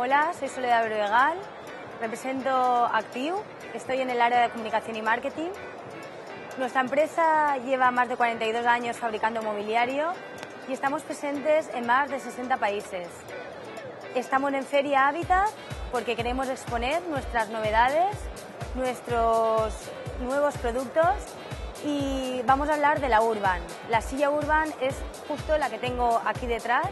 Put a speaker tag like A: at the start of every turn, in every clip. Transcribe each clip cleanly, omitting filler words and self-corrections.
A: Hola, soy Soledad Bruegal, represento Actiu, estoy en el área de comunicación y marketing. Nuestra empresa lleva más de 42 años fabricando mobiliario y estamos presentes en más de 60 países. Estamos en Feria Habitat porque queremos exponer nuestras novedades, nuestros nuevos productos y vamos a hablar de la Urban. La silla Urban es justo la que tengo aquí detrás.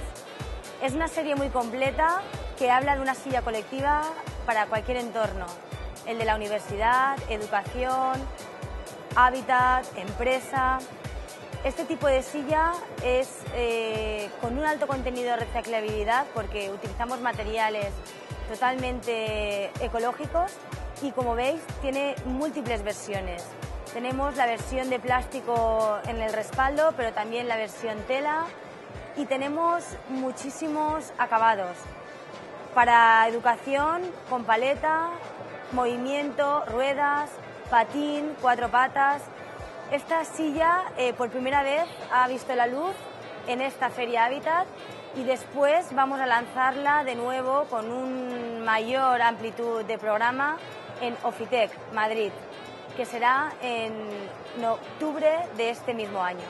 A: Es una serie muy completa que habla de una silla colectiva para cualquier entorno, el de la universidad, educación, hábitat, empresa. Este tipo de silla es con un alto contenido de reciclabilidad porque utilizamos materiales totalmente ecológicos y, como veis, tiene múltiples versiones. Tenemos la versión de plástico en el respaldo, pero también la versión tela y tenemos muchísimos acabados. Para educación, con paleta, movimiento, ruedas, patín, 4 patas. Esta silla por primera vez ha visto la luz en esta Feria Habitat y después vamos a lanzarla de nuevo con una mayor amplitud de programa en Ofitec, Madrid, que será en octubre de este mismo año.